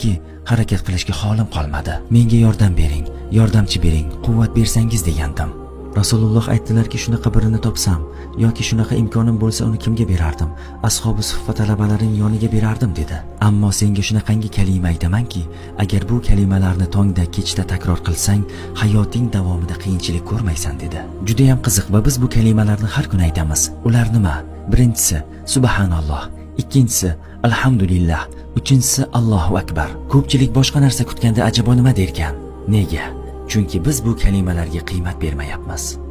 Afsuski, harakat qilishga holim qolmadi. Menga yordam bering, yordamchi bering, quvvat bersangiz degandim. Rasululloh aytdilarki, shunaqa birini topsam yoki shunaqa imkonim bo'lsa uni kimga berardim? Ashobi suffa talabalarining yoniga berardim dedi. Ammo senga shunaqangi kalima aytamanki, agar bu kalimalarni tongda, kechda takror qilsang, hayoting davomida qiyinchilik ko'rmaysan dedi. Juda ham qiziq va biz bu kalimalarni har kuni aytamiz. Ular nima? Birinchisi subhanalloh, ikkinchisi alhamdulillah, uchinchisi Allohu akbar. Ko'pchilik boshqa narsa kutganda ajabo nima derkan? Nega? Chunki biz bu kalimalarga qiymat bermayapmiz.